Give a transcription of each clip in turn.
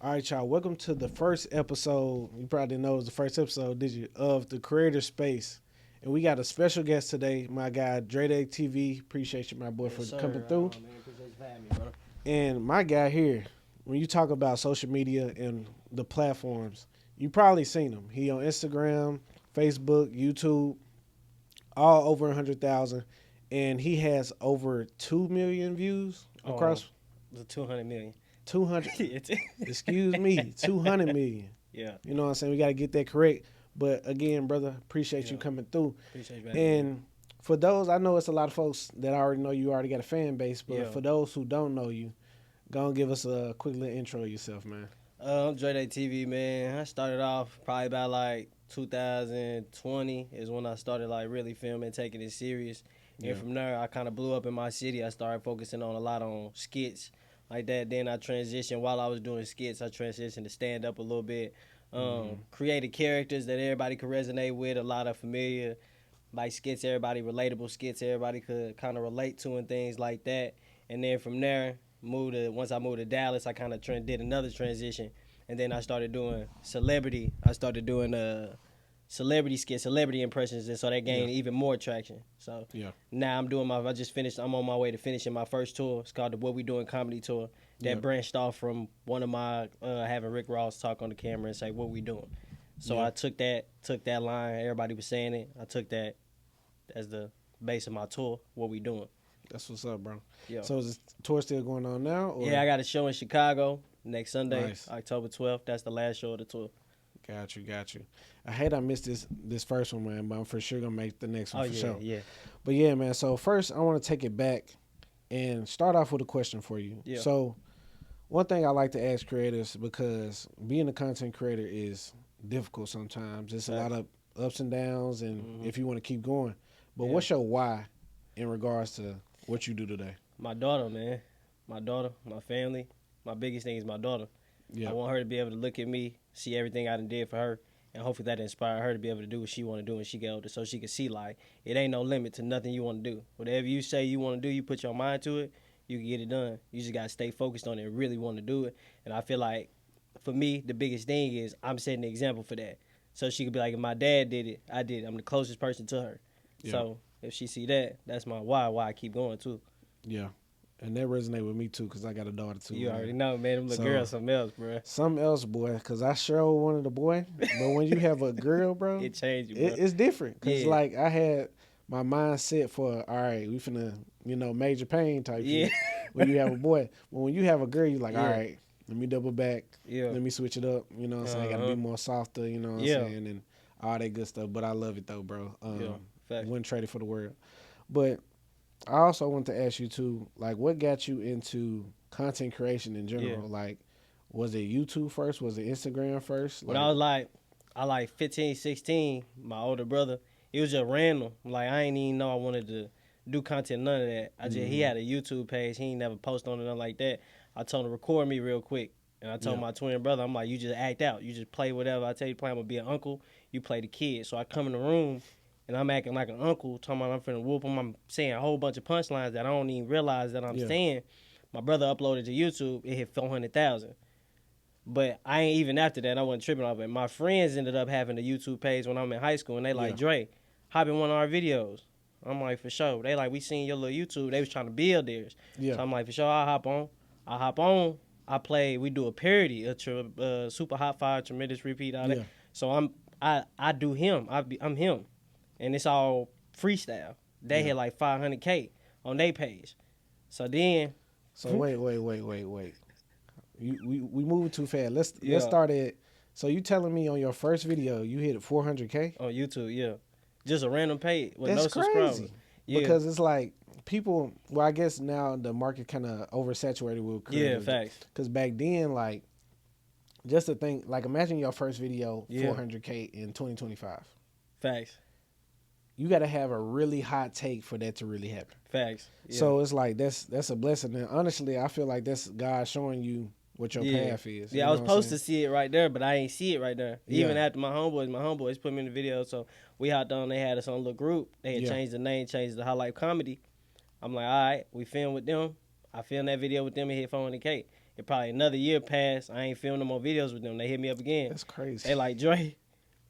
All right, y'all. Welcome to the first episode. You probably didn't know it was the first episode, did you? Of the Kreator Space. And we got a special guest today, my guy, DreDayTV. Appreciate you, my boy, for coming through. Man, appreciate you for having me, bro. And my guy here, when you talk about social media and the platforms, you probably seen him. He on Instagram, Facebook, YouTube, all over 100,000. And he has over 2 million views across. The 200 million. 200. Excuse me, 200 million. Yeah. You know what I'm saying? We got to get that correct. But again, brother, appreciate you coming through. Appreciate you. And for those, I know it's a lot of folks that already know you already got a fan base, but for those who don't know you, go and give us a quick little intro of yourself, man. I'm DreDayTV, man. I started off probably about like 2020 is when I started like really filming, taking it serious. And from there, I kind of blew up in my city. I started focusing on a lot on skits like that. Then I transitioned, while I was doing skits, I transitioned to stand up a little bit. Created characters that everybody could resonate with, a lot of familiar like skits, everybody relatable skits everybody could kind of relate to and things like that. And then from there, once I moved to Dallas, I kind of did another transition. And then I started doing celebrity. I started doing celebrity skits, celebrity impressions, and so that gained even more traction. So now I'm on my way to finishing my first tour. It's called the What We Doing Comedy Tour. That branched off from one of my having Rick Ross talk on the camera and say what we doing. So I took that line. Everybody was saying it. I took that as the base of my tour. What we doing? That's what's up, bro. Yeah. So is the tour still going on now? Or? Yeah, I got a show in Chicago next Sunday, Nice. October 12th. That's the last show of the tour. Got you. I hate I missed this first one, man, but I'm for sure gonna make the next one for sure. Yeah. But yeah, man. So first, I want to take it back and start off with a question for you. Yeah. So one thing I like to ask creators, because being a content creator is difficult sometimes. It's a lot of ups and downs, and if you want to keep going. But what's your why in regards to what you do today? My daughter, man. My daughter, my family. My biggest thing is my daughter. Yeah. I want her to be able to look at me, see everything I done did for her, and hopefully that inspire her to be able to do what she want to do when she get older, so she can see like it ain't no limit to nothing you want to do. Whatever you say you want to do, you put your mind to it, you can get it done. You just gotta stay focused on it and really want to do it. And I feel like for me, the biggest thing is I'm setting the example for that. So she could be like, if my dad did it, I did it. I'm the closest person to her. Yeah. So if she see that, that's my why I keep going too. Yeah. And that resonate with me too, because I got a daughter too. You already know, man. Them little girls, something else, bro. Something else, boy. Because I sure wanted a boy, but when you have a girl, bro, it changed you, bro. It's different. Because like I had my mind set for, all right, we finna, major pain type shit when you have a boy. But when you have a girl, you're like, all right, let me double back. Yeah. Let me switch it up. You know what I'm saying? I gotta be more softer, you know what I'm saying? And all that good stuff. But I love it though, bro. Wouldn't trade it for the world. But I also want to ask you too, like, what got you into content creation in general? Yeah. Like, was it YouTube first? Was it Instagram first? When I was like 15, 16, my older brother, it was just random. Like, I ain't even know I wanted to do content, none of that. He had a YouTube page. He ain't never posted on it, nothing like that. I told him to record me real quick. And I told my twin brother, I'm like, you just act out. You just play whatever I tell you to play. I'm going to be an uncle. You play the kid. So I come in the room, and I'm acting like an uncle, talking about I'm finna whoop him. I'm saying a whole bunch of punchlines that I don't even realize that I'm saying. My brother uploaded to YouTube. It hit 400,000. But I ain't even after that. I wasn't tripping off it. My friends ended up having a YouTube page when I'm in high school, and they like, Dre, hop in one of our videos. I'm like, for sure. They like, we seen your little YouTube. They was trying to build theirs. Yeah. So I'm like, for sure, I'll hop on. We do a parody, a super hot fire, tremendous repeat, all that. So I do him. I'm him. And it's all freestyle. They hit like 500K on their page. So then. So wait. We moving too fast. Let's start at. So you telling me on your first video you hit 400K on YouTube? Yeah, just a random page with That's no crazy. subscribers. Yeah. Because it's like people. Well, I guess now the market kind of oversaturated with creators. Yeah, facts. Because back then, like, just to think, like, imagine your first video 400K in 2025. Facts. You got to have a really hot take for that to really happen. Facts. Yeah. So it's like that's a blessing. And honestly, I feel like that's God showing you what your path is. Yeah, I was supposed to see it right there, but I ain't see it right there. Even after my homeboys put me in the video. So we hopped on. They had us on a little group. They had changed the name, changed the Highlight Comedy. I'm like, all right, we filmed with them. I filmed that video with them and hit 400K. It probably another year passed. I ain't filming no more videos with them. They hit me up again. That's crazy. They like, Dre,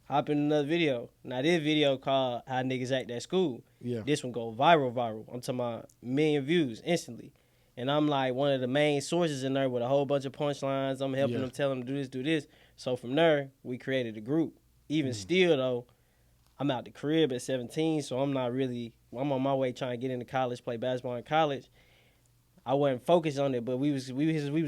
hop in another video. Now this video called How Niggas Act at School. Yeah. This one go viral. I'm talking about 1 million views instantly. And I'm like one of the main sources in there with a whole bunch of punchlines. I'm helping them, tell them to do this. So from there, we created a group. Even still though, I'm out the crib at 17, so I'm on my way trying to get into college, play basketball in college. I wasn't focused on it, but we was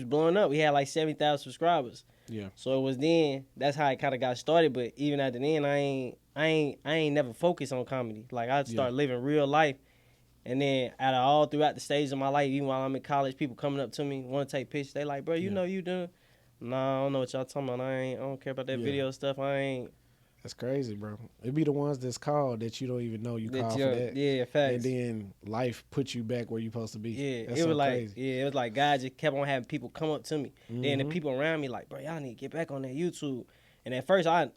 blowing up. We had like 70,000 subscribers. Yeah. So it was then, that's how it kind of got started. But even at the end, I ain't never focused on comedy. Like I started living real life, and then all throughout the stages of my life, even while I'm in college, people coming up to me want to take pictures. They like, bro, you know you doing? Nah, I don't know what y'all talking about. I don't care about that video stuff. That's crazy, bro. It be the ones that's called that you don't even know you called for that. Yeah, facts. And then life puts you back where you supposed to be. Yeah, that's it was like crazy. it was like God just kept on having people come up to me. Then the people around me like, bro, y'all need to get back on that YouTube. And at first I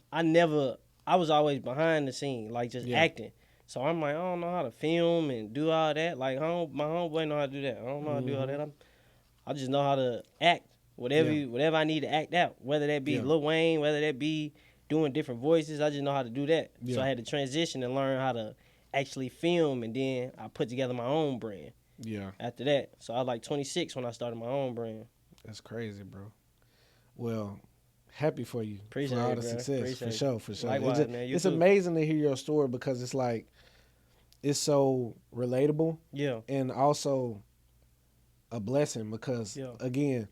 was always behind the scene, like just acting. So I'm like, I don't know how to film and do all that. Like my homeboy know how to do that. I don't know how to do all that. I just know how to act. Whatever I need to act out, whether that be Lil Wayne, whether that be doing different voices, I just know how to do that. So I had to transition and learn how to actually film, and then I put together my own brand. Yeah. After that, so I was like 26 when I started my own brand. That's crazy, bro. Well, happy for you. Appreciate for all it, the bro. success. Appreciate For sure. Likewise, man. It's amazing to hear your story because it's like it's so relatable. Yeah. And also a blessing because again,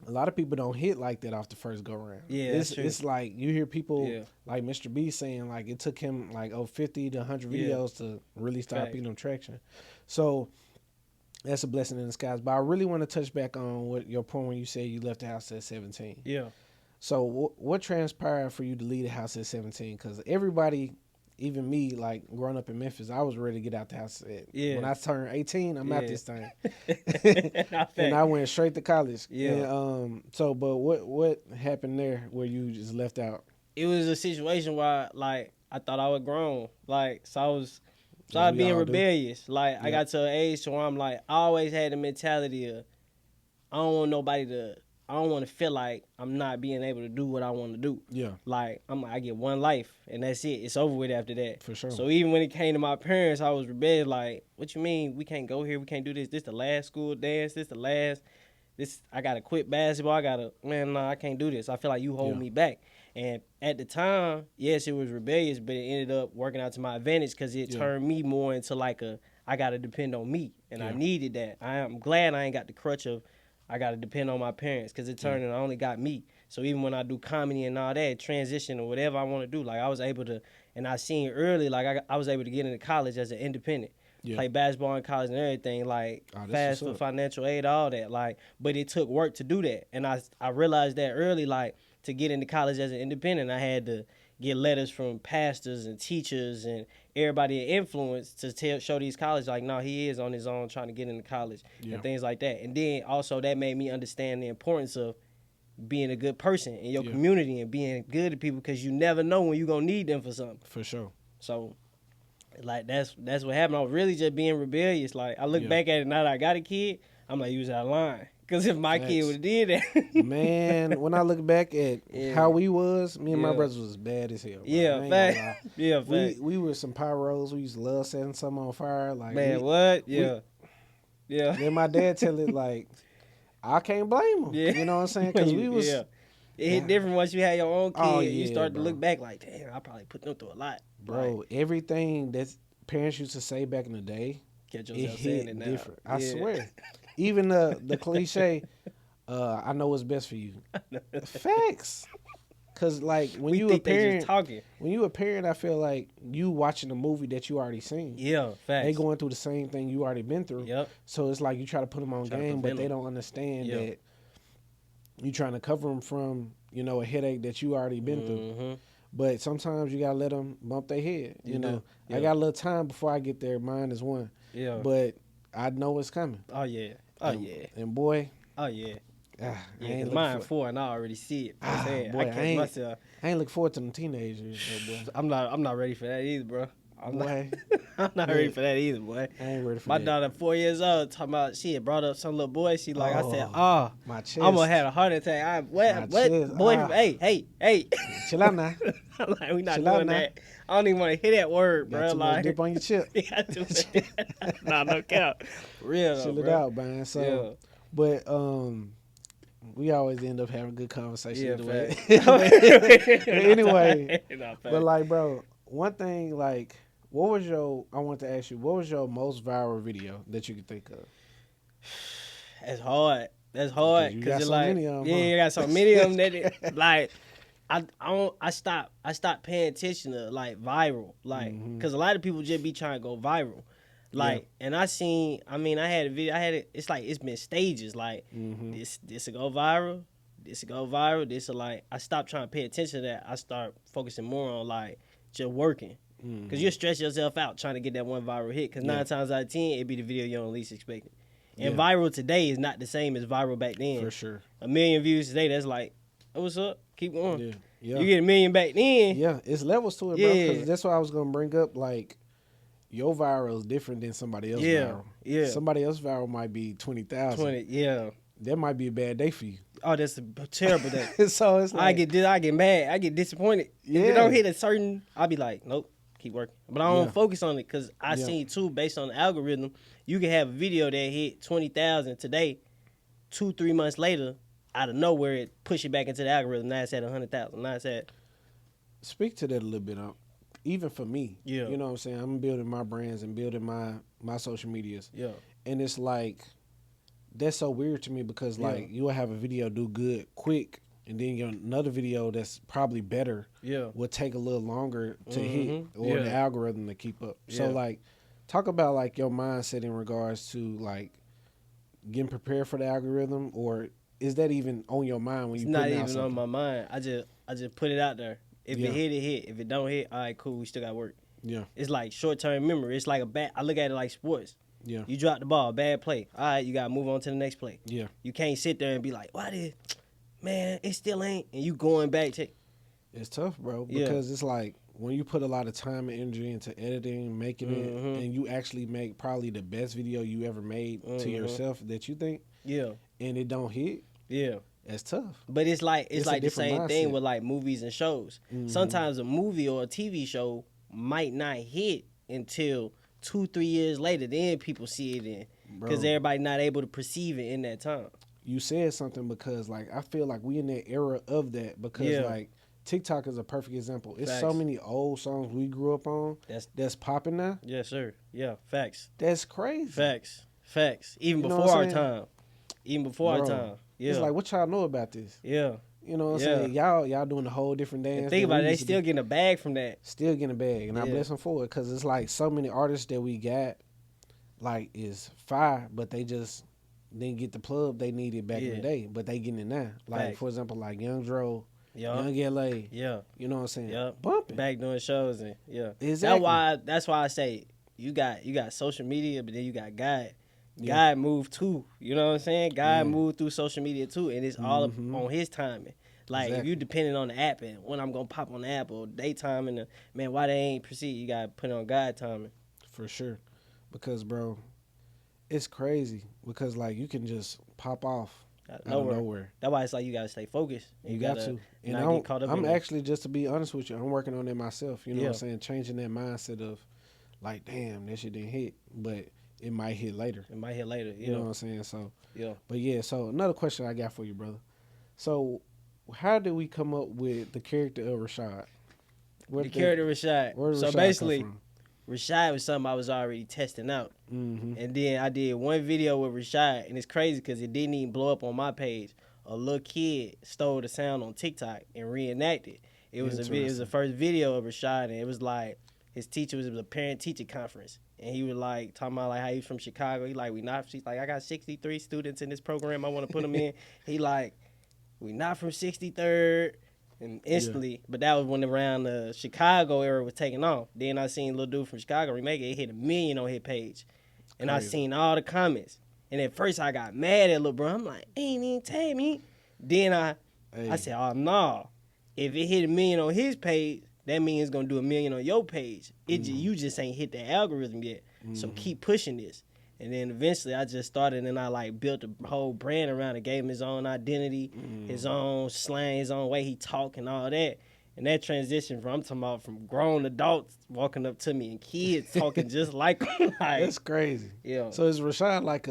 a lot of people don't hit like that off the first go round. Yeah, it's like you hear people like Mr. B saying like it took him like 50 to 100 videos to really start picking up traction. So that's a blessing in disguise. But I really want to touch back on what your point when you said you left the house at 17. Yeah. So what transpired for you to leave the house at 17? Because everybody, even me, like growing up in Memphis, I was ready to get out the house. When I turned 18, I'm out this thing. And I went straight to college. Yeah. And, but what happened there where you just left out? It was a situation where like I thought I was grown. Like I was being rebellious. Like I got to an age where I'm like, I always had the mentality of I don't want to feel like I'm not being able to do what I want to do. Yeah. Like, I get one life, and that's it. It's over with after that. For sure. So even when it came to my parents, I was rebellious. Like, what you mean? We can't go here. We can't do this. This the last school dance. I got to quit basketball. I can't do this. I feel like you hold me back. And at the time, yes, it was rebellious, but it ended up working out to my advantage because it turned me more into like I got to depend on me. And I needed that. I'm glad I ain't got the crutch of, I got to depend on my parents because it turned and I only got me. So even when I do comedy and all that, transition or whatever I want to do, like I was able to, and I seen early, like I was able to get into college as an independent, play basketball in college and everything, like fast for financial aid, all that. Like, but it took work to do that. And I realized that early, like to get into college as an independent, I had to get letters from pastors and teachers and everybody at influence to show these colleges like, no, he is on his own trying to get into college and things like that. And then also that made me understand the importance of being a good person in your community and being good to people because you never know when you're going to need them for something. For sure. So, like, that's what happened. I was really just being rebellious. Like, I look back at it now that I got a kid, I'm like, you was out of line. Because if my kid would have did that. Man, when I look back at how we was, me and my brothers was bad as hell. Bro. Yeah, fact. Yeah, fact. We were some pyros. We used to love setting something on fire. Like, man, what? Yeah. Then my dad tell it like, I can't blame him. Yeah. You know what I'm saying? Because we was. Yeah. It hit different once you had your own kid. Oh, you start to look back like, damn, I probably put them through a lot. Bro, everything that parents used to say back in the day, catch yourself saying it now. Different. I swear. Even the cliche, I know what's best for you. Facts. Cause like when you a parent, I feel like you watching a movie that you already seen. Yeah, facts. They going through the same thing you already been through. Yep. So it's like you try to put them on game, but they don't understand that you trying to cover them from a headache that you already been through. But sometimes you gotta let them bump their head. You know, I got a little time before I get there. Mine is one. Yeah. But I know it's coming. Oh yeah. Oh yeah. And boy. Oh yeah. Cause mine 4 and I already see it. Boy, I ain't looking forward to them teenagers. Boy. I'm not ready for that either, bro. I'm not ready for that either, boy. I ain't ready for my that. daughter, 4 years old, talking about she had brought up some little boy. She like, I said, my chest. I'm gonna have a heart attack. What, chest, boy? Hey. Chill out now. I'm like, we not doing that. I don't even want to hear that word, bro. Like, dip on your chip. No cap. Real, chill it out, man. So, but we always end up having good conversation. Anyway, but like, bro, one thing, like, I want to ask you, what was your most viral video that you could think of? That's hard. Because you're so like, you got so many of them that like, I stopped paying attention to like viral, like, because a lot of people just be trying to go viral. Like, and I had a video, it's like, it's been stages, like, this will go viral, this will like, I stopped trying to pay attention to that. I start focusing more on, like, just working. Because you stress yourself out trying to get that one viral hit, because 9 times out of 10, it'd be the video you don't least expect it. And viral today is not the same as viral back then. For sure. 1 million views today, that's like, oh, what's up? Keep going. Yeah. You get 1 million back then. Yeah, it's levels to it, bro, because that's what I was going to bring up, like, your viral is different than somebody else's viral. Yeah. Somebody else's viral might be 20,000. That might be a bad day for you. Oh, that's a terrible day. So it's like, I get mad. I get disappointed. If it don't hit a certain, I'll be like, nope, keep working. But I don't focus on it because I seen too, based on the algorithm, you can have a video that hit 20,000 today, 2-3 months later, out of nowhere, it push it back into the algorithm. Now it's at 100,000. Now it's at. Speak to that a little bit. Even for me, you know what I'm saying? I'm building my brands and building my social medias. Yeah. And it's like, that's so weird to me because, like, you will have a video do good quick, and then another video that's probably better will take a little longer to hit, or the algorithm to keep up. So, like, talk about, like, your mindset in regards to, like, getting prepared for the algorithm, or is that even on your mind when you put out something? It's not even on my mind. I just put it out there. If it hit, it hit. If it don't hit, all right, cool. We still got work. Yeah. It's like short-term memory. It's like I look at it like sports. Yeah. You drop the ball, bad play. All right, you got to move on to the next play. Yeah. You can't sit there and be like, man, it still ain't. And you going back to. It's tough, bro, because it's like when you put a lot of time and energy into editing, making it, and you actually make probably the best video you ever made to yourself that you think. Yeah. And it don't hit. Yeah. That's tough. But it's like the same mindset thing with like movies and shows. Sometimes a movie or a TV show might not hit until 2-3 years later. Then people see it in because everybody not able to perceive it in that time. You said something because like I feel like we in that era of that because like TikTok is a perfect example. It's so many old songs we grew up on that's popping now. Yes, sir. Yeah, facts. That's crazy. Facts. Even before our time. Our time. Yeah. It's like, what y'all know about this? Yeah. You know what I'm saying? Y'all doing a whole different dance. And think about it, they still getting a bag from that. Still getting a bag. And I bless them for it because it's like so many artists that we got, like, is fire, but they just didn't get the plug they needed back in the day, but they getting it now. Like, for example, like Young Dro, Young LA. Yeah. You know what I'm saying? Yeah. Bumping. Back doing shows. And Exactly. That's why I say you got social media, but then you got God. God moved too. You know what I'm saying? God moved through social media too, and it's all on his timing. Like if you depending on the app and when I'm gonna pop on the app or daytime and why they ain't proceed? You gotta put it on God timing. For sure, because bro, it's crazy because like you can just pop off out of nowhere. That's why it's like you gotta stay focused. You got to. And I'm actually, just to be honest with you, I'm working on it myself. You know what I'm saying? Changing that mindset of like, damn, that shit didn't hit, but it might hit later. You know what I'm saying? So But so another question I got for you, brother. So how did we come up with the character of Rashad? Character Rashad. Where did Rashad basically come from? Rashad was something I was already testing out. And then I did one video with Rashad, and it's crazy because it didn't even blow up on my page. A little kid stole the sound on TikTok and reenacted. It was the first video of Rashad, and it was like his teacher was a parent-teacher conference. And he was like talking about like how he's from Chicago. He like, she's like, I got 63 students in this program. I want to put them in. He like, we not from 63rd. And instantly, but that was when around the Chicago era was taking off. Then I seen little dude from Chicago remake it. It hit 1 million on his page. And I seen all the comments. And at first I got mad at little bro. I'm like, ain't even tag me. Then I said, oh no. If it hit 1 million on his page, that means it's gonna do 1 million on your page. You just ain't hit the algorithm yet. So keep pushing this. And then eventually I just started and I like built a whole brand around it, gave him his own identity, his own slang, his own way he talk and all that. And that transition from, I'm talking about from grown adults walking up to me and kids talking just like him. Like, that's crazy. Yeah. So is Rashad like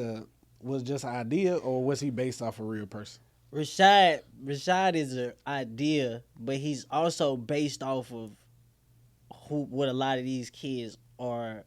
was just an idea, or was he based off a real person? Rashad is an idea, but he's also based off of what a lot of these kids are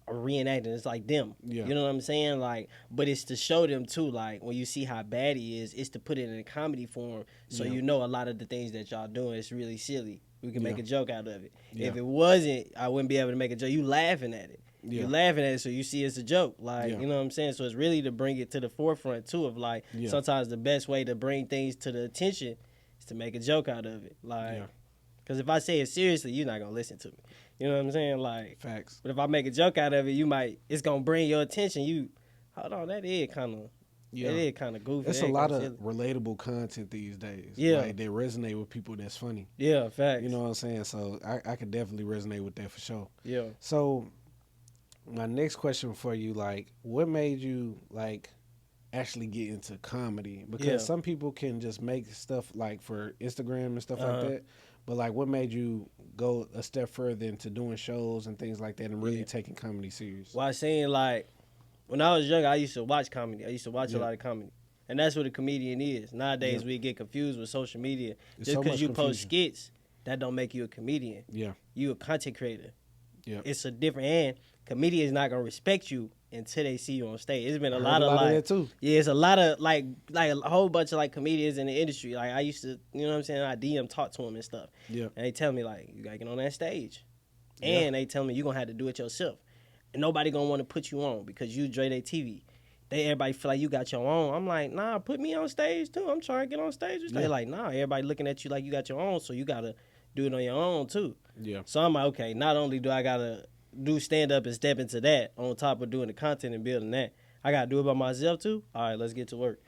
reenacting. It's like them. Yeah. You know what I'm saying? Like, but it's to show them too, like when you see how bad he is, it's to put it in a comedy form so you know a lot of the things that y'all doing is really silly. We can make a joke out of it. Yeah. If it wasn't, I wouldn't be able to make a joke. You laughing at it. Yeah. You're laughing at it, so you see it's a joke. Like, you know what I'm saying? So it's really to bring it to the forefront too of like sometimes the best way to bring things to the attention is to make a joke out of it. Like, because if I say it seriously, you're not gonna listen to me. You know what I'm saying? Like, facts. But if I make a joke out of it, it's gonna bring your attention. Hold on, that is kind of goofy. It's a lot of relatable content these days. Yeah, like they resonate with people. That's funny. Yeah, facts. You know what I'm saying? So I could definitely resonate with that for sure. Yeah. So my next question for you, like, what made you like actually get into comedy? Because some people can just make stuff like for Instagram and stuff like that. But like, what made you go a step further into doing shows and things like that and really taking comedy serious? Well, I saying like, when I was younger, I used to watch comedy. I used to watch a lot of comedy. And that's what a comedian is. Nowadays, we get confused with social media. Just because you post skits, that don't make you a comedian. Yeah. You a content creator. Yeah. It's a different, and comedians not going to respect you until they see you on stage. It's been a lot of like, that too. Yeah, it's a lot of like a whole bunch of like comedians in the industry. Like I used to, you know what I'm saying? I DM talk to them and stuff. Yeah. And they tell me like, you gotta get on that stage, and they tell me you gonna have to do it yourself, and nobody gonna want to put you on because you DreDayTV. Everybody feel like you got your own. I'm like, nah, put me on stage too. I'm trying to get on stage. They're like, nah, everybody looking at you like you got your own, so you gotta do it on your own too. Yeah. So I'm like, okay, not only do I gotta do stand up and step into that on top of doing the content and building that, I gotta do it by myself too. All right, let's get to work.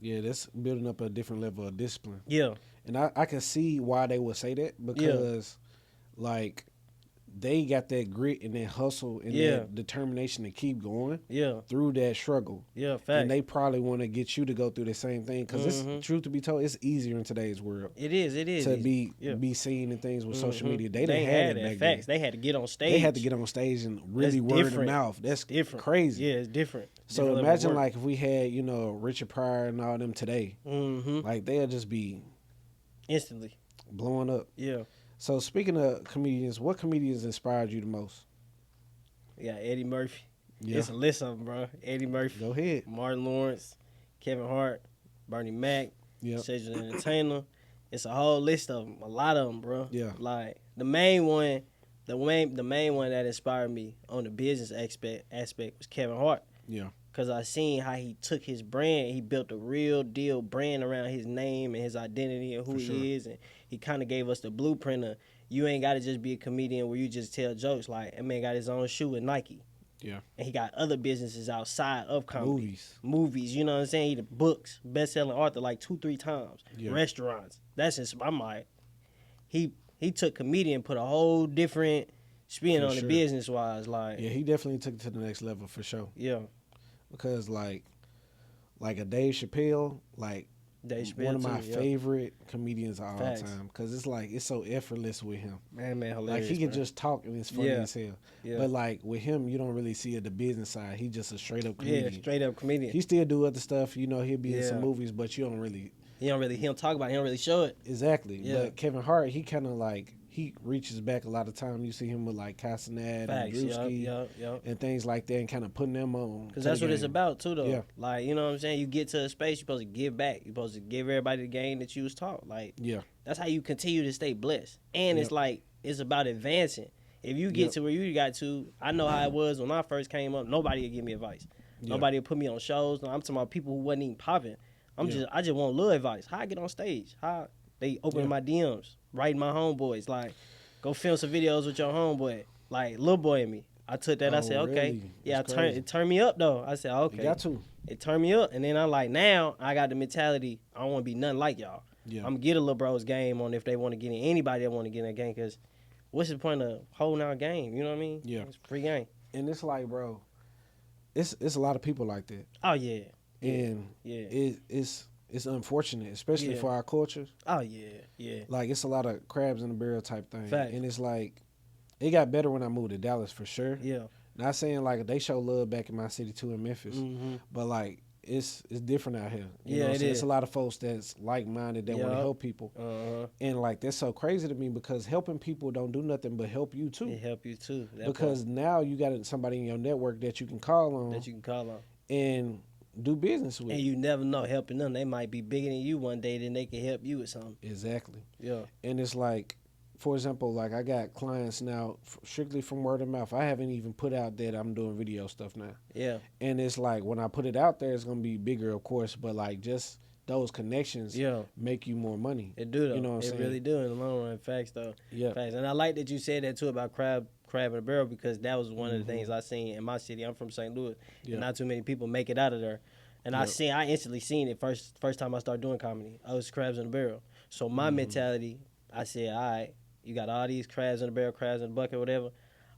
Yeah, that's building up a different level of discipline. Yeah. And I can see why they would say that, because like they got that grit and that hustle and that determination to keep going through that struggle. Yeah, fact. And they probably want to get you to go through the same thing, because it's, truth to be told, it's easier in today's world. It is to be seen and things with social media. They didn't have it back then. They had to get on stage. They had to get on stage and really word of mouth. That's different. Crazy. Yeah, it's different. So imagine like if we had Richard Pryor and all them today, like they'll just be instantly blowing up. Yeah. So speaking of comedians, what comedians inspired you the most? Yeah, Eddie Murphy. Yeah. It's a list of them, bro. Eddie Murphy. Go ahead. Martin Lawrence, Kevin Hart, Bernie Mac, Cedric the Entertainer. It's a whole list of them. A lot of them, bro. Yeah. Like the main one that inspired me on the business aspect was Kevin Hart. Yeah. Because I seen how he took his brand, he built a real deal brand around his name and his identity and who he is, and he kind of gave us the blueprint of, you ain't got to just be a comedian where you just tell jokes. Like, that man got his own shoe with Nike. Yeah. And he got other businesses outside of comedy. Movies, you know what I'm saying? He did books, best-selling author like 2-3 times. Yeah. Restaurants. That's just, I'm like, he took comedian and put a whole different spin on the business-wise. Like, yeah, he definitely took it to the next level for sure. Yeah. Because like a Dave Chappelle, one of my favorite comedians of all time. Because it's like, it's so effortless with him. Man, hilarious. Like he can just talk and it's funny as hell. Yeah. But like with him, you don't really see the business side. He's just a straight up comedian. Yeah, straight up comedian. He still do other stuff. He'll be in some movies, but you don't really. He don't talk about it. He don't really show it. Exactly. Yeah. But Kevin Hart, he kind of like, he reaches back a lot of time. You see him with like Castanet and Drewski and things like that, and kind of putting them on. Because that's what it's about too, though. Yeah. Like, you know what I'm saying? You get to a space, you're supposed to give back. You're supposed to give everybody the game that you was taught. Like, that's how you continue to stay blessed. And it's like, it's about advancing. If you get to where you got to, I know how it was when I first came up. Nobody would give me advice. Nobody would put me on shows. No, I'm talking about people who wasn't even popping. I just want little advice. How I get on stage? How they open my DMs, writing my homeboys, like, go film some videos with your homeboy, like Lil Boy and me. I took that. I said, okay, really? Yeah. It turned me up though. I said, okay, you got to. It turned me up, and then I'm like, now I got the mentality. I don't want to be nothing like y'all. I'm going to get a little bro's game on if they want to get in. Anybody that want to get in that game, because what's the point of holding our game? You know what I mean? Yeah. It's free game. And it's like, bro, it's a lot of people like that. Oh, yeah. And it's unfortunate, especially for our culture. Oh, yeah. Like, it's a lot of crabs in the barrel type thing. Fact. And it's like, it got better when I moved to Dallas for sure. Yeah. Not saying like they show love back in my city too in Memphis, but like it's different out here. You know what I'm saying? It's a lot of folks that's like minded that want to help people, and like that's so crazy to me because helping people don't do nothing but help you too. It help you too. Because now you got somebody in your network that you can call on. And do business with. And you never know, helping them, they might be bigger than you one day, then they can help you with something. Exactly. Yeah. And it's like, for example, like I got clients now strictly from word of mouth. I haven't even put out that I'm doing video stuff now. Yeah. And it's like when I put it out there, it's gonna be bigger, of course. But like just those connections, make you more money. It do though. You know what I'm saying? It really do in the long run. Facts though. Yeah. Facts. And I like that you said that too about crab in a barrel because that was one of the things I seen in my city. I'm from St. Louis, and not too many people make it out of there. And I instantly seen it first time I started doing comedy. I was crabs in a barrel. So my mentality, I said, all right. You got all these crabs in the barrel, crabs in the bucket, whatever.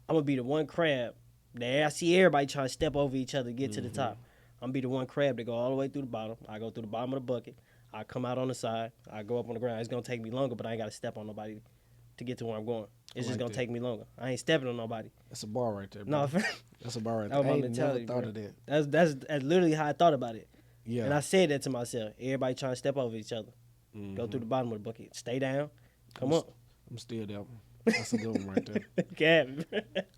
I'm going to be the one crab that I see everybody trying to step over each other to get to the top. I'm going to be the one crab that go all the way through the bottom. I go through the bottom of the bucket. I come out on the side. I go up on the ground. It's going to take me longer, but I ain't got to step on nobody to get to where I'm going. It's just going to take me longer. I ain't stepping on nobody. That's a bar right there, bro. No, that's a bar right there. I ain't never thought of that. That's literally how I thought about it. Yeah. And I said that to myself. Everybody trying to step over each other. Go through the bottom of the bucket. Stay down. Come up. I'm still there. That's a good one right there. Cap.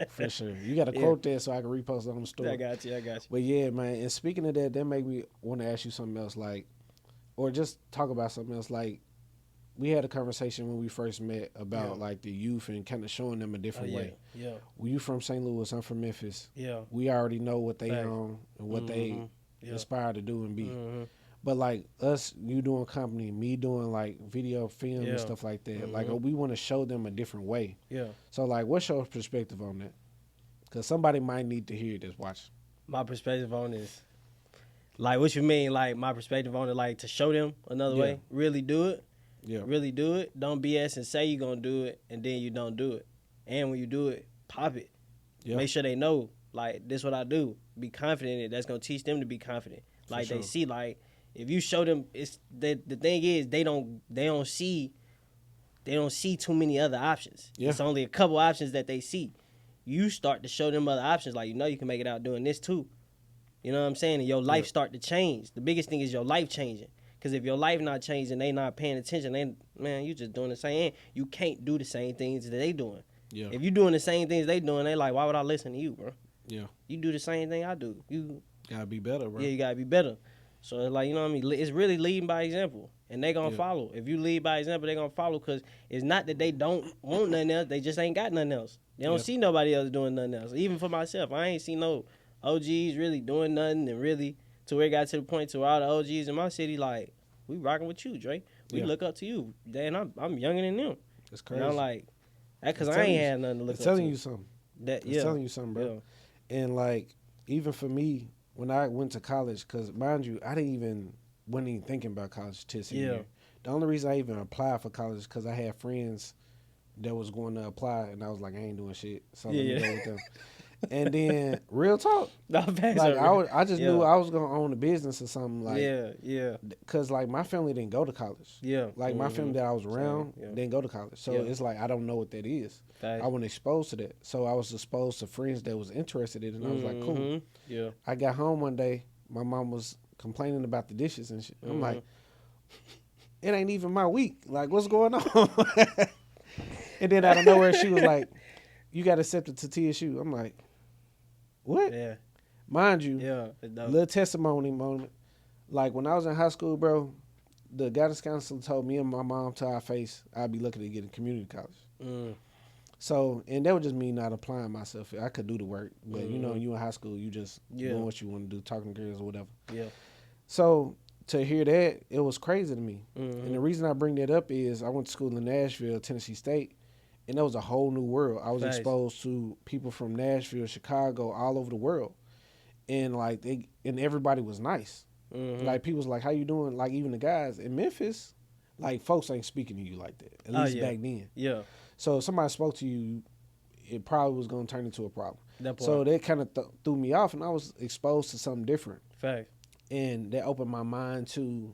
For sure. You got to quote that so I can repost it on the story. I got you. But yeah, man, and speaking of that made me want to ask you something else, like, or just talk about something else. Like, we had a conversation when we first met about, like, the youth and kind of showing them a different way. Yeah. Well, you from St. Louis, I'm from Memphis. Yeah. We already know what they own and what they aspire to do and be. But like us, you doing company, me doing like video, film, and stuff like that. Like we want to show them a different way. Yeah. So like, what's your perspective on that? Because somebody might need to hear this. Watch. My perspective on this, like, what you mean? Like my perspective on it, like to show them another way. Really do it. Yeah. Really do it. Don't BS and say you're gonna do it and then you don't do it. And when you do it, pop it. Yeah. Make sure they know, like, this is what I do. Be confident in it. That's gonna teach them to be confident. Like they see, like. If you show them, it's the thing is they don't see too many other options. Yeah. It's only a couple options that they see. You start to show them other options, like you can make it out doing this too. You know what I'm saying? And your life start to change. The biggest thing is your life changing. Because if your life not changing, they not paying attention. You just doing the same. You can't do the same things that they doing. Yeah. If you doing the same things they doing, they like, why would I listen to you, bro? Yeah. You do the same thing I do. You gotta be better, bro. Yeah, you gotta be better. So it's like, you know what I mean? It's really leading by example. And they going to follow. If you lead by example, they going to follow because it's not that they don't want nothing else. They just ain't got nothing else. They don't see nobody else doing nothing else. Even for myself, I ain't seen no OGs really doing nothing and really to where it got to the point to where all the OGs in my city, like, we rocking with you, Dre. We look up to you. Dan, I'm younger than them. It's crazy. And I'm like, that because I ain't had nothing to look up to. It's telling you something. It's telling you something, bro. Yeah. And, like, even for me, when I went to college, because mind you, I wasn't even thinking about college till senior year. The only reason I even applied for college is because I had friends that was going to apply, and I was like, I ain't doing shit, so let me go with them. And then, real talk, like I just knew I was gonna own a business or something. Like, because like my family didn't go to college. Yeah, like my family that I was around didn't go to college, so it's like I don't know what that is. I wasn't exposed to that, so I was exposed to friends that was interested in it, and I was like, cool. Yeah, I got home one day, my mom was complaining about the dishes and shit. I'm like, it ain't even my week. Like, what's going on? And then out of nowhere, she was like, you got accepted to TSU. I'm like, what? Yeah. Mind you, little testimony moment. Like, when I was in high school, bro, the guidance counselor told me and my mom to our face, I'd be looking to get in community college. So, and that was just me not applying myself. I could do the work, but, you know, you in high school, you just doing what you want to do, talking to girls or whatever. Yeah. So, to hear that, it was crazy to me. And the reason I bring that up is I went to school in Nashville, Tennessee State, and that was a whole new world. I was exposed to people from Nashville, Chicago, all over the world. And like everybody was nice. Like people was like, how you doing? Like even the guys in Memphis, like folks ain't speaking to you like that. At least back then. Yeah. So if somebody spoke to you, it probably was gonna turn into a problem. That part. So that kind of threw me off, and I was exposed to something different. Fact. And that opened my mind to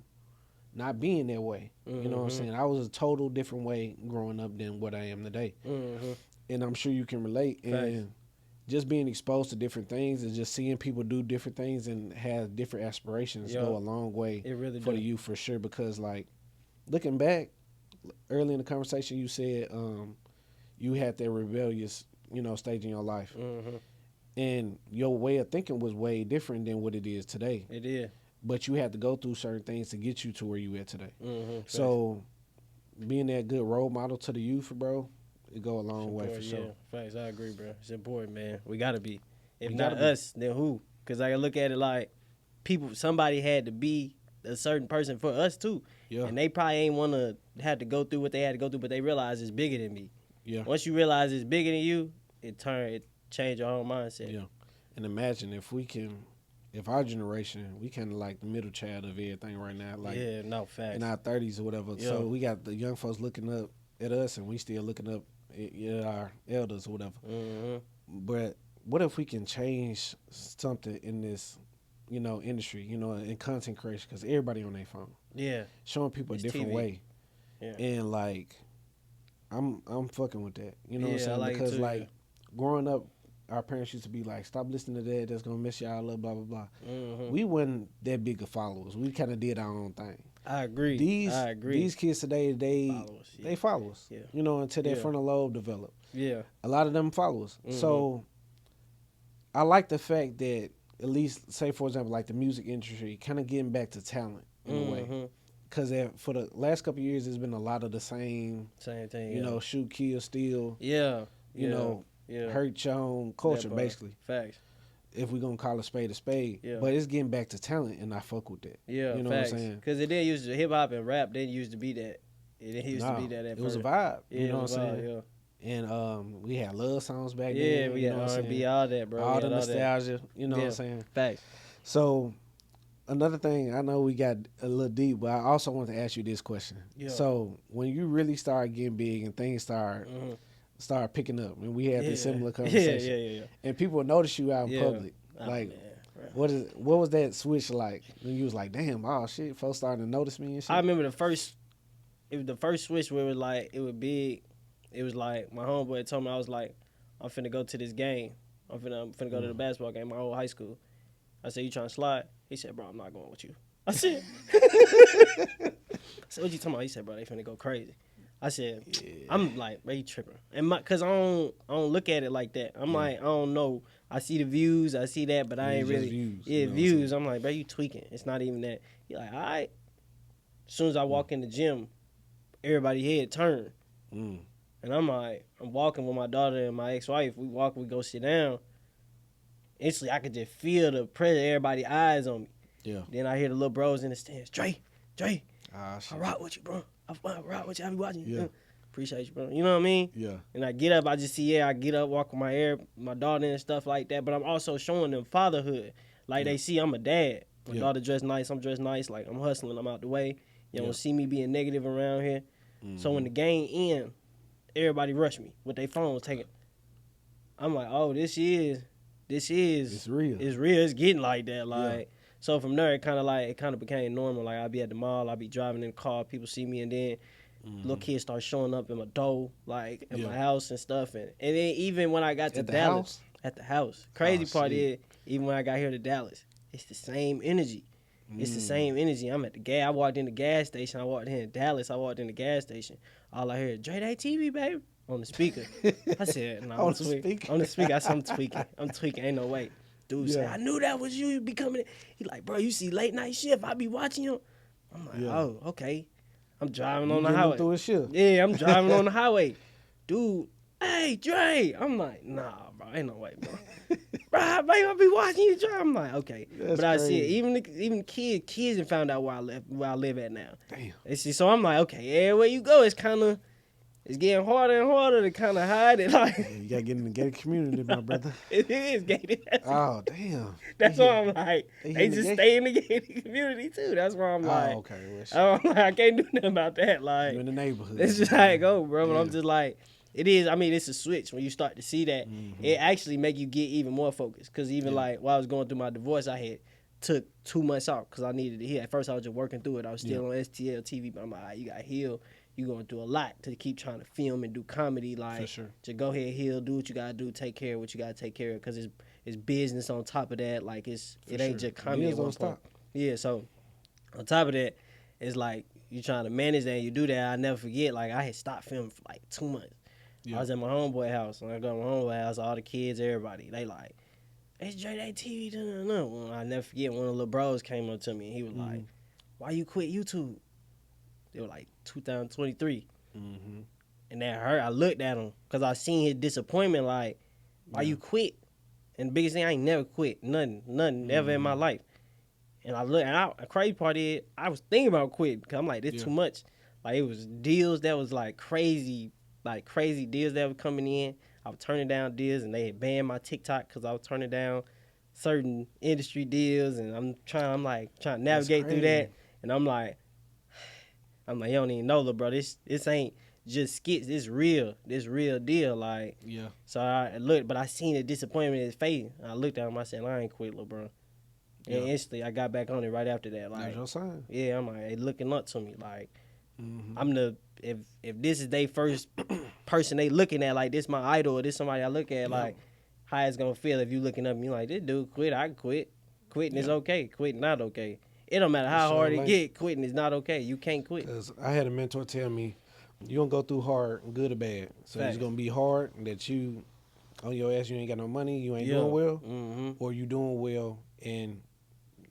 not being that way. Mm-hmm. You know what I'm saying? I was a total different way growing up than what I am today. Mm-hmm. And I'm sure you can relate. Fact. And just being exposed to different things and just seeing people do different things and have different aspirations go a long way for the youth, for sure. Because, like, looking back, early in the conversation, you said you had that rebellious, stage in your life. Mm-hmm. And your way of thinking was way different than what it is today. It is. But you had to go through certain things to get you to where you at today. Mm-hmm. So being that good role model to the youth, bro, it go a long way for sure. Facts, I agree, bro. It's important, man. We gotta be. If not us, then who? Because I look at it like somebody had to be a certain person for us too. Yeah. And they probably ain't want to have to go through what they had to go through, but they realize it's bigger than me. Yeah. Once you realize it's bigger than you, it change your whole mindset. Yeah. And imagine if our generation, we kind of like the middle child of everything right now. Like, yeah, no, facts. In our 30s or whatever. Yeah. So we got the young folks looking up at us, and we still looking up at our elders or whatever. Mm-hmm. But what if we can change something in this, industry, in content creation? Because everybody on their phone. Yeah. Showing people a different TV. way. Yeah. And, like, I'm fucking with that. You know what I'm saying? Like because, too, like, growing up, our parents used to be like, stop listening to that. That's going to mess y'all up, blah, blah, blah. Mm-hmm. We wasn't that big of followers. We kind of did our own thing. I agree. These kids today, they follow us. Yeah. Until their frontal lobe develop. Yeah. A lot of them follow us. Mm-hmm. So I like the fact that, at least, say, for example, like the music industry, kind of getting back to talent in a way. Because for the last couple of years, there's been a lot of the same thing. Shoot, kill, steal. Yeah. Hurt your own culture, basically. Facts. If we're going to call a spade a spade. Yeah. But it's getting back to talent, and I fuck with that. Yeah, you know facts. what I'm saying? Because it didn't used to, hip-hop and rap didn't used to be that. It didn't used to be that at It was first. a vibe. Yeah, you know what I'm saying? Yeah. And we had love songs back then. Yeah, we had R&B, all that, bro. All the nostalgia, you know what I'm saying? Facts. So, another thing, I know we got a little deep, but I also want to ask you this question. Yeah. So, when you really start getting big and things start picking up, and we had this similar conversation. Yeah. And people notice you out in public. Like, what was that switch like? When you was like, damn, oh shit, folks starting to notice me and shit? I remember the first switch where it was like, it was big. It was like, my homeboy told me, I was like, I'm finna go to this game. I'm finna go to the basketball game, my old high school. I said, you trying to slide? He said, bro, I'm not going with you. I said, what you talking about? He said, bro, they finna go crazy. I said, I'm like, bro, you tripping. And cause I don't look at it like that. I'm like, I don't know. I see the views, I see that, but I ain't really. Views, views. I'm like, bro, you tweaking. It's not even that. He like, all right. As soon as I walk in the gym, everybody head turn. And I'm like, I'm walking with my daughter and my ex-wife. We go sit down. Instantly, I could just feel the pressure, everybody's eyes on me. Yeah. Then I hear the little bros in the stands. Dre, I rock with you, bro. I rock with you. I be watching you. Yeah. Appreciate you, bro. You know what I mean? Yeah. And I get up, I just see, I get up, walk with my daughter and stuff like that. But I'm also showing them fatherhood. Like, they see I'm a dad. My daughter dressed nice, I'm dressed nice. Like, I'm hustling, I'm out the way. You don't see me being negative around here. So when the game ends, everybody rush me with their phones taking. I'm like, oh, this is it's real. It's real. It's getting like that. Like, so from there, it kind of became normal. Like, I'd be at the mall, I'd be driving in the car, people see me, and then little kids start showing up in my door, like in my house and stuff. And then even when I got to Dallas, at the house, crazy part is, even when I got here to Dallas, it's the same energy. It's the same energy. I'm at the gas. I walked in the gas station. I walked in Dallas. I walked in the gas station. All I heard, DreDayTV, baby, on the speaker. I said, no, on the speaker. On the speaker. I said, I'm tweaking. Ain't no way. Dude said, I knew that was you. You be coming in. He like, bro, you see late night shift. I be watching you. I'm like, oh, okay. I'm driving on the highway. Through a shift. Yeah, I'm driving on the highway. Dude, hey, Dre. I'm like, nah, bro, ain't no way, bro. Bro, baby, I be watching you drive. I'm like, okay. That's but I crazy. see it. Even kids have found out where I live at now. Damn. And see, so I'm like, okay, everywhere you go, it's kind of it's getting harder and harder to kind of hide it. Like, you gotta get in the gated community, my brother. It is gated. Oh damn. That's why I'm like, they just stay in the gated community too. That's why I'm like, okay. I can't do nothing about that. Like, you in the neighborhood. It's just how it go, bro. But I'm just like, it is. I mean, it's a switch when you start to see that. It actually make you get even more focused. Cause even like while I was going through my divorce, I had took 2 months off because I needed to heal. At first, I was just working through it. I was still on STL TV, but I'm like, you got to heal. You going through a lot to keep trying to film and do comedy. Like, to go ahead, heal, do what you got to do, take care of what you got to take care of. Because it's business on top of that. Like, it ain't just comedy. Don't stop. Yeah, so on top of that, it's like you trying to manage that and you do that. I never forget, like, I had stopped filming for like 2 months. I was at my homeboy house. When I go to my homeboy house, all the kids, everybody, they like, it's DreDayTV. Well, I never forget, one of the little bros came up to me and he was like, why you quit YouTube? They were like 2023. And that hurt. I looked at him because I seen his disappointment. Like, why you quit? And the biggest thing, I ain't never quit. Nothing, never in my life. And I looked, and the crazy part is, I was thinking about quitting because I'm like, this too much. Like, it was deals that was like crazy deals that were coming in. I was turning down deals, and they had banned my TikTok because I was turning down certain industry deals, and I'm trying to navigate through that, and I'm like, you don't even know, bro. This ain't just skits. This real deal. Like, So I looked, but I seen the disappointment in his face. And I looked at him. I said, I ain't quit, little bro. And instantly, I got back on it right after that. Like, that's your sign. Yeah, I'm like, they looking up to me. Like, I'm the if this is their first person they looking at, like, this my idol, or this somebody I look at, like, how it's gonna feel if you looking up at me like, this dude quit, I quit. Quitting is okay. Quitting not okay. It don't matter how hard it get. Quitting is not okay. You can't quit. Cause I had a mentor tell me, you gonna go through hard, good or bad. So it's gonna be hard that you on your ass, you ain't got no money, you ain't doing well, or you doing well and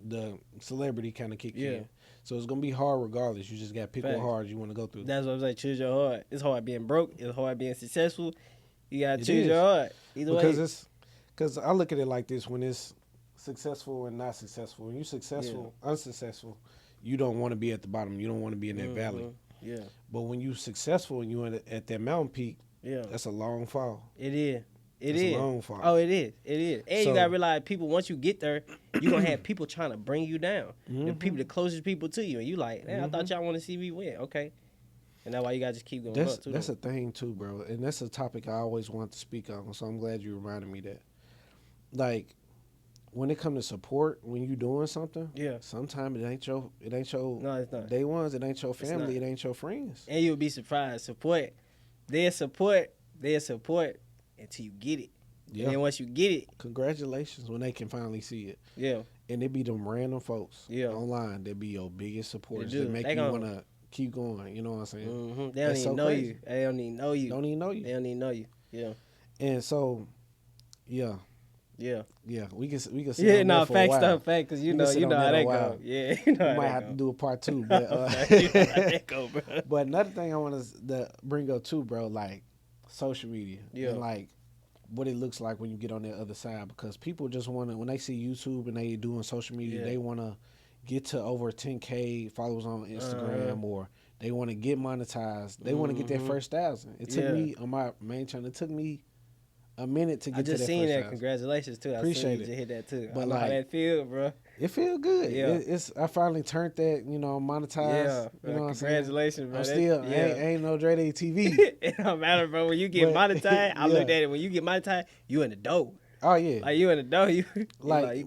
the celebrity kind of kick in. So it's gonna be hard regardless. You just gotta pick what hard you want to go through. That's what I'm saying. Choose your heart. It's hard being broke. It's hard being successful. You gotta choose your heart. Either way. Because I look at it like this: when it's successful and not successful. When you're successful, unsuccessful, you don't want to be at the bottom. You don't want to be in that valley. Yeah. But when you're successful and you're at that mountain peak, that's a long fall. It is. It's a long fall. Oh, it is. It is. And you gotta realize, people, once you get there, you're gonna have people trying to bring you down. The people, the closest people to you, and you like, man, I thought y'all want to see me win. Okay. And that's why you gotta just keep going up too. That's a thing too, bro. And that's a topic I always want to speak on. So I'm glad you reminded me that. Like, when it comes to support, when you doing something, sometimes it ain't your no, it's not. day ones, it ain't your family, it ain't your friends. And you'll be surprised. Their support until you get it. Yeah. And then once you get it, congratulations when they can finally see it. Yeah. And it be them random folks online that be your biggest supporters. They make you want to keep going. You know what I'm saying? They don't even know you. They don't even know you. Don't even know you. They don't even know you. Yeah. And so, Yeah, we can say fact stuff, fact, because you know how that go. Yeah, you know we might have to do a part 2, but but another thing I want to bring up too, bro, like social media and like what it looks like when you get on the other side, because people just want to, when they see YouTube and they doing social media, they want to get to over 10K followers on Instagram, or they want to get monetized. They want to get their first 1,000. It took me on my main channel. It took me a minute to get to that. I just seen that. Congratulations too. Appreciate it. You hit that too. But I know how that feel, bro. It feel good. Yeah. I finally turned that, monetized. Yeah. You know what I'm saying? Congratulations, bro. I'm still ain't no DreDayTV. It don't matter, bro. When you get monetized, I looked at it. When you get monetized, you in the dough. Oh yeah. Like you in the dough. You but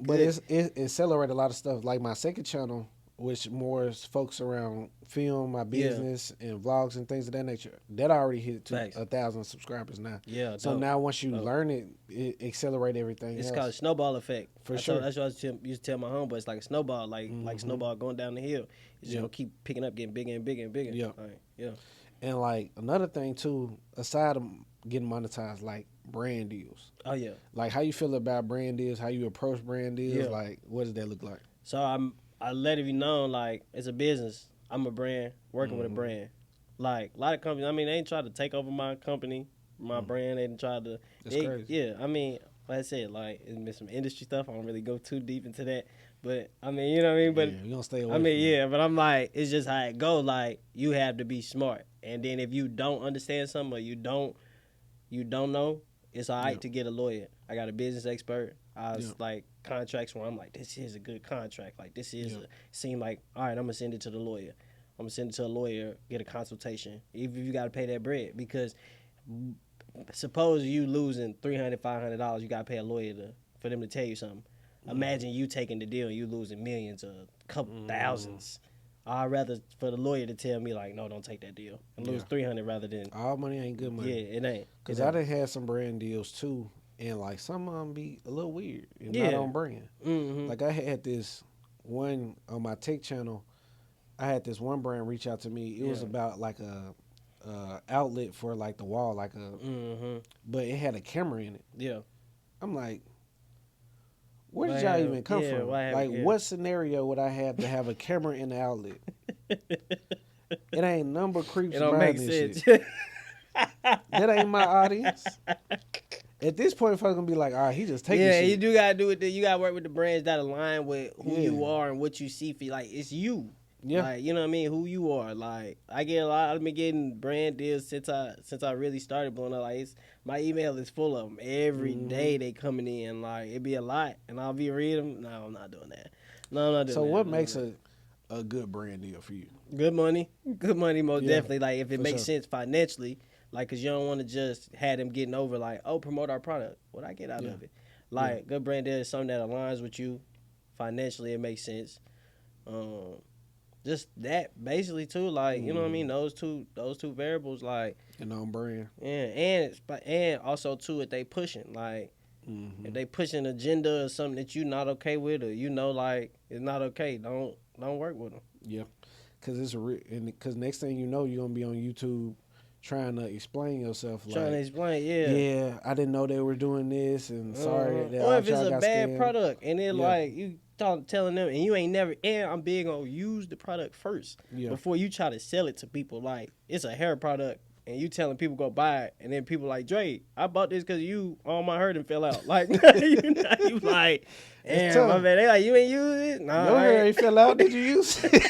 it accelerated a lot of stuff. Like my second channel, which more is focused around film, my business, and vlogs and things of that nature. That already hit to 1,000 subscribers now. Yeah. So now once you learn it accelerate everything. It's called a snowball effect. For sure. That's what I used to tell my homeboy. It's like a snowball, like snowball going down the hill. It's just gonna keep picking up, getting bigger and bigger and bigger. Yeah. And like another thing too, aside of getting monetized, like brand deals. Oh yeah. Like how you feel about brand deals, how you approach brand deals, like what does that look like? So I let it be known, like, it's a business. I'm a brand, working with a brand. Like, a lot of companies, I mean, they ain't try to take over my company, my brand. They didn't try to. That's crazy. Yeah, I mean, like I said, like, it's been some industry stuff. I don't really go too deep into that. But I mean, you know what I mean. But you gonna stay away. I mean, yeah. But I'm like, it's just how it go. Like you have to be smart, and then if you don't understand something or you don't know, it's all right to get a lawyer. I got a business expert. I was like contracts where I'm like, this is a good contract. Like this is seem like all right. I'm gonna send it to the lawyer. I'm gonna send it to a lawyer, get a consultation. Even if you got to pay that bread, because suppose you losing $300, $500, you got to pay a lawyer for them to tell you something. Imagine you taking the deal and you losing millions or a couple thousands. I'd rather for the lawyer to tell me like, no, don't take that deal and lose $300 rather than all money ain't good money. Yeah, it ain't. Because I done had some brand deals too, and like some of them be a little weird and not on brand. Like I had this one on my tech channel. I had this one brand reach out to me. It was about like a outlet for like the wall, like a, but it had a camera in it. Yeah, I'm like, where did y'all even come from? Like, what scenario would I have to have a camera in the outlet? It ain't number creeps. It don't make sense. Shit. That ain't my audience. At this point, folks gonna be like, all right, he just taking shit. Yeah, you do gotta do it. You gotta work with the brands that align with who you are and what you see for. Like, it's you. Yeah, like, you know what I mean? Who you are. Like, I get a lot. I've been getting brand deals since I really started blowing up. Like, my email is full of them every day. They coming in. Like, it be a lot, and I'll be reading them. No, I'm not doing that. No, I'm not doing that. So what makes a good brand deal for you? Good money, most definitely. Like, if it makes sense financially, like, cause you don't want to just have them getting over like, oh, promote our product. What I get out of it? Like, good brand deal is something that aligns with you financially. It makes sense. Just that basically too, like, you know what I mean. Those two variables, like, and on brand. Yeah, and also too, if they pushing, like, if they pushing agenda or something that you not okay with, or like it's not okay, don't work with them. Yeah, cause cause next thing you know, you're gonna be on YouTube trying to explain yourself. Trying to explain, yeah, I didn't know they were doing this, and sorry. That or if it's a bad product, and it like you telling them, and you ain't never. And I'm big on use the product first before you try to sell it to people. Like, it's a hair product, and you telling people go buy it, and then people like, Dre, I bought this because you all my herding fell out. Like, you like, damn, my man. They like, you ain't use it. Nah, your hair ain't fell out. Did you use it?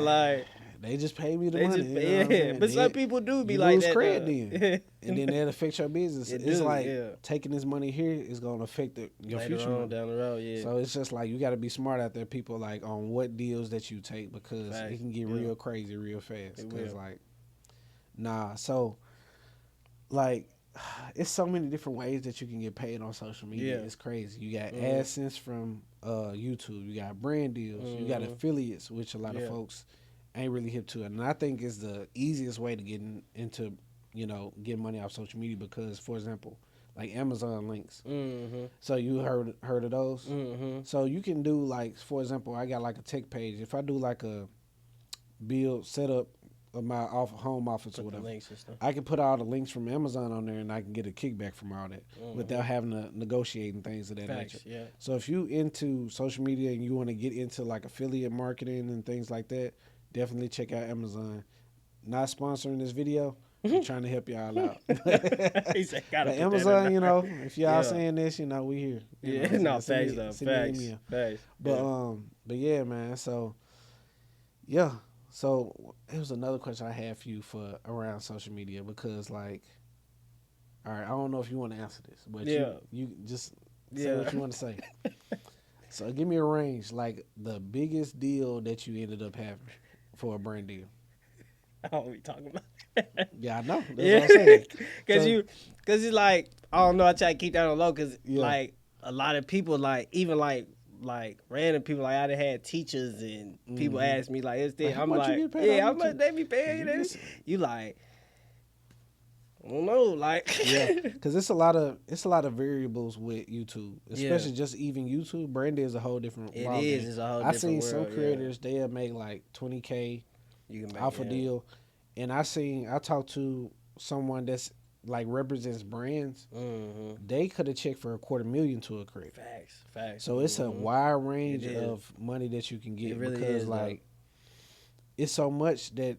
Like. They just pay me the money. But some people do be like that. Credit then. And then that affects your business. It's like taking this money here is going to affect your future money. Down the road, So it's just like you got to be smart out there, people, like on what deals that you take, because it can get real crazy real fast. Because so like it's so many different ways that you can get paid on social media. It's crazy. You got AdSense from YouTube. You got brand deals. You got affiliates, which a lot of folks ain't really hip to it. And I think it's the easiest way to get into, get money off social media, because, for example, like Amazon links. So you heard of those? So you can do, like, for example, I got like a tech page. If I do like a build setup of my home office or whatever, I can put all the links from Amazon on there, and I can get a kickback from all that without having to negotiate and things of that nature. So if you into social media and you want to get into like affiliate marketing and things like that, definitely check out Amazon. Not sponsoring this video. I'm trying to help y'all out. He said, gotta put Amazon, if y'all saying this, we here. Facts though. Facts. But yeah, man. So yeah. So it was another question I had for you for around social media, because like, all right, I don't know if you want to answer this, but you just say what you want to say. So give me a range, like the biggest deal that you ended up having for a brand deal. I don't know what we talking about. Yeah, I know. That's what I'm saying. Because it's like, I don't know, I try to keep that on low, because like a lot of people, like even like random people, like I done had teachers and people ask me like, is this? I'm like, how much they be paying you? You like, I don't know, like, because it's a lot of variables with YouTube, especially just even YouTube. Brand is a whole different. It's a whole different world. I seen some creators they'll make like $20K off a deal, and I talked to someone that's like represents brands. They could have checked for $250,000 to a creator. Facts. So it's a wide range of money that you can get, it really because is, like it's so much that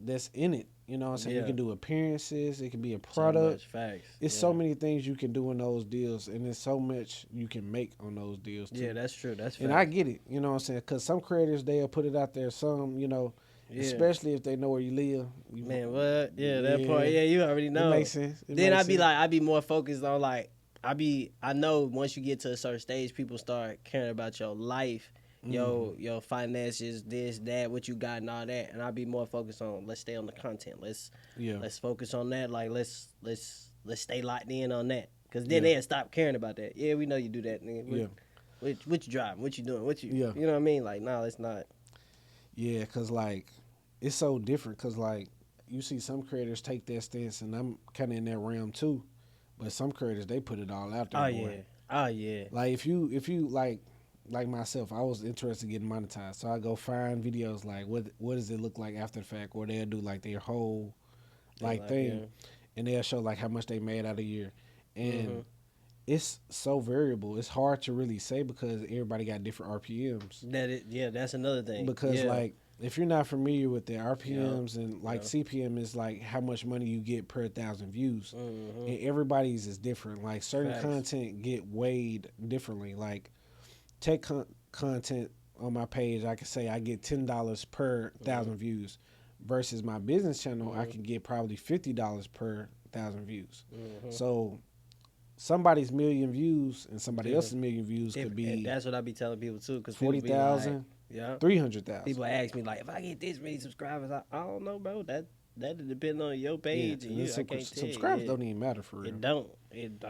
that's in it. You know what I'm saying? Yeah. You can do appearances. It can be a product. So much facts. It's so many things you can do in those deals, and there's so much you can make on those deals too. Yeah, that's true. That's and I get it. You know what I'm saying? Because some creators, they'll put it out there. Some, you know, especially if they know where you live. Man, what? Yeah, that part. Yeah, you already know. It makes sense. Then I'd be more focused on like, I know once you get to a certain stage, people start caring about your life, your finances, this, that, what you got, and all that. And I'll be more focused on, let's stay on the content. Let's focus on that. Like let's stay locked in on that. Cause then they'll stop caring about that. Yeah, we know you do that, nigga. What you driving? What you doing? You know what I mean? Like, no, it's not. Yeah, cause like it's so different. Cause like you see some creators take that stance, and I'm kind of in that realm too. But some creators, they put it all out there. Oh yeah. Like if you like myself, I was interested in getting monetized, so I go find videos like what does it look like after the fact, or they'll do like their whole thing, and they'll show like how much they made out a year, and it's so variable. It's hard to really say because everybody got different RPMs. That's another thing. Because like if you're not familiar with the RPMs and like CPM is like how much money you get per 1,000 views, and everybody's is different. Like certain content get weighed differently. Like tech content on my page, I can say I get $10 per 1,000 views, versus my business channel, I can get probably $50 per 1,000 views. So somebody's million views and somebody else's million views could be. And that's what I be telling people too, because 40,000. 300,000. People ask me like, if I get this many subscribers, I don't know, bro. That depends on your page. And subscribers don't even matter for real. It don't. It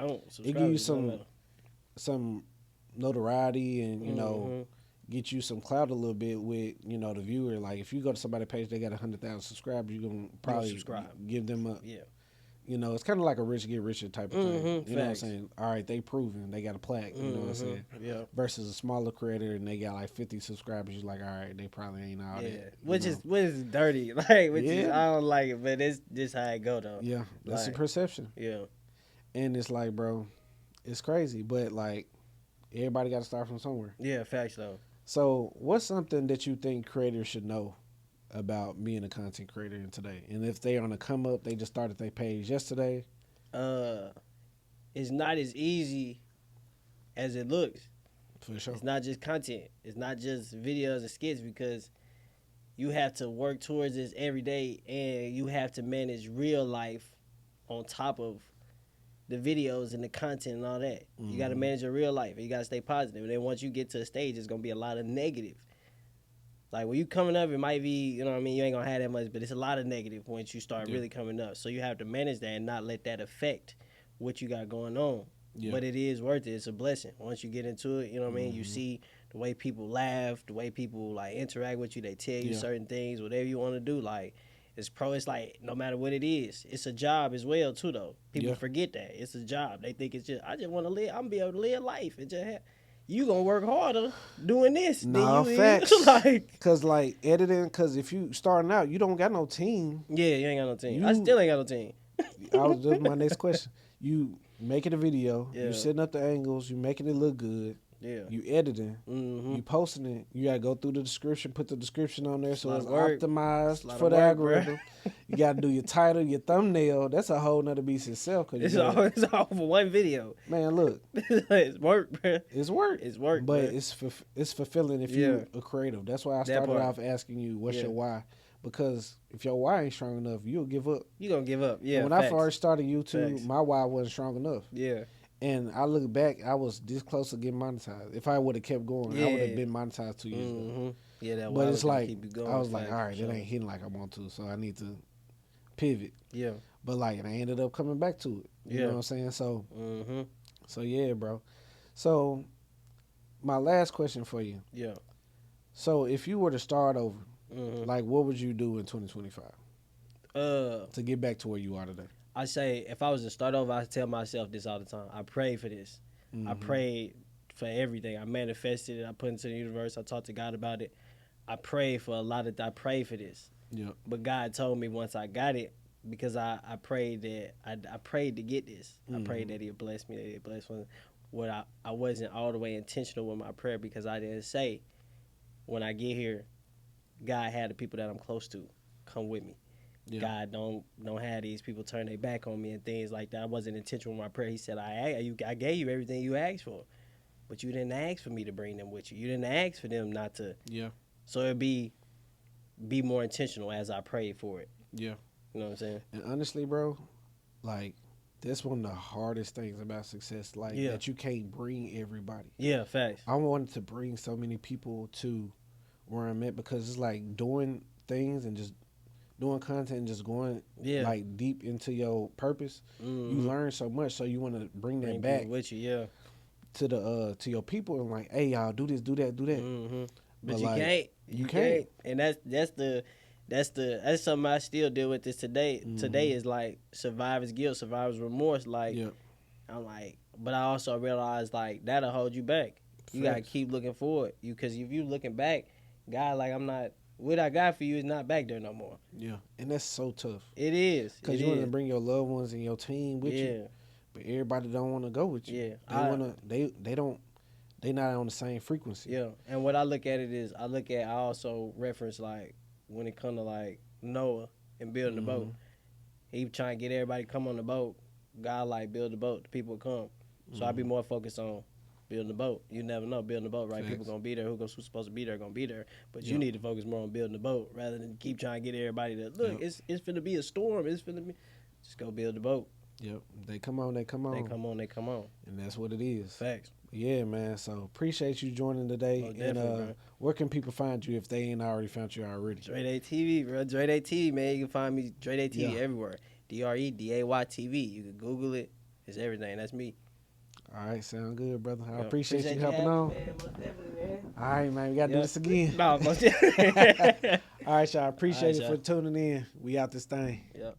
give you some notoriety and you know get you some clout a little bit with the viewer. Like if you go to somebody's page, they got 100,000 subscribers, you're gonna probably give them a it's kind of like a rich get richer type of thing. You know what I'm saying? All right, they proven, they got a plaque. You know what I'm saying? Yeah. Versus a smaller creator and they got like 50 subscribers. You're like, all right, they probably ain't all that. Which is dirty. Like, is, I don't like it, but it's just how it go though. Yeah, that's like, a perception. Yeah. And it's like, bro, it's crazy, but like everybody got to start from somewhere. Yeah, facts though. So, what's something that you think creators should know about being a content creator in today? And if they on a come up, they just started their page yesterday. It's not as easy as it looks. For sure. It's not just content. It's not just videos and skits, because you have to work towards this every day, and you have to manage real life on top of the videos and the content and all that. You got to manage your real life, and you got to stay positive. And then once you get to a stage, it's going to be a lot of negative. Like, when you coming up, it might be, you know what I mean, you ain't going to have that much, but it's a lot of negative once you start really coming up. So you have to manage that and not let that affect what you got going on. Yeah. But it is worth it. It's a blessing. Once you get into it, you know what I mean, you see the way people laugh, the way people, like, interact with you. They tell you certain things, whatever you want to do. Like, it's like, no matter what it is, it's a job as well, too, though. People forget that. It's a job. They think it's just, I just want to live, I'm going to be able to live life. It just you gonna work harder doing this. No, facts. Cause like editing, cause if you starting out, you don't got no team. Yeah, you ain't got no team. I still ain't got no team. That's my next question. You making a video, you setting up the angles, you making it look good. Yeah. You editing, you posting it. You gotta go through the description, put the description on there so it's optimized for the algorithm. You gotta do your title, your thumbnail. That's a whole nother beast itself. It's all for one video. Man, look, it's work, bro. It's work. It's work, but it's fulfilling if you're a creative. That's why I started off asking you, what's your why? Because if your why ain't strong enough, you'll give up. You gonna give up? Yeah. When I first started YouTube, my why wasn't strong enough. Yeah. And I look back, I was this close to getting monetized. If I would have kept going, I would have been monetized 2 years ago. Yeah, that. But it's like I was like, all right, it ain't hitting like I want to, so I need to pivot. Yeah. But like, and I ended up coming back to it. You know what I'm saying? So, so yeah, bro. So, my last question for you. Yeah. So, if you were to start over, like, what would you do in 2025? To get back to where you are today. I say, if I was to start over, I tell myself this all the time. I prayed for this. I prayed for everything. I manifested it. I put it into the universe. I talked to God about it. I prayed for I prayed for this. Yeah. But God told me once I got it, because I prayed that I prayed to get this. I prayed that He'd bless me, that He'd bless me. What I wasn't all the way intentional with my prayer, because I didn't say, when I get here, God had the people that I'm close to come with me. God don't have these people turn their back on me and things like that. I wasn't intentional with my prayer. He said, I gave you everything you asked for, but you didn't ask for me to bring them with you. You didn't ask for them not to. Yeah. So it'd be more intentional as I prayed for it. Yeah. You know what I'm saying? And honestly, bro, like, that's one of the hardest things about success, like, that you can't bring everybody. Yeah, facts. I wanted to bring so many people to where I'm at because it's like doing things and just doing content and just going like deep into your purpose. You learn so much, so you want to bring that back with you, to your people and like, hey, y'all, do this, do that, do that. But you like, can't, and that's something I still deal with this today. Today is like survivor's guilt, survivor's remorse. Like, I'm like, but I also realize like that'll hold you back. You gotta keep looking forward. Because if you looking back, God, like, I'm not. What I got for you is not back there no more. Yeah, and that's so tough. It is. Because you want to bring your loved ones and your team with you, but everybody don't want to go with you. Yeah, they not on the same frequency. Yeah, and what I look at it is, I also reference like when it come to like Noah and building the boat. He trying to get everybody to come on the boat. God like build the boat, the people come. So I be more focused on building the boat. You never know, building the boat, right? Thanks. People gonna be there. Who's supposed to be there gonna be there. But you need to focus more on building the boat rather than keep trying to get everybody to look. It's finna be a storm. It's finna be. Just go build the boat. Yep. They come on. They come on. They come on. They come on. And that's what it is. Facts. Yeah, man. So appreciate you joining today. And where can people find you if they ain't already found you already? DreDayTV, bro. DreDayTV, man. You can find me DreDayTV everywhere. DreDayTV. You can Google it. It's everything. That's me. All right, sound good, brother. I appreciate you helping on. Man, most definitely, man. All right, man. We got to do this again. No, most definitely. All right, y'all. Appreciate it for tuning in. We out this thing. Yep.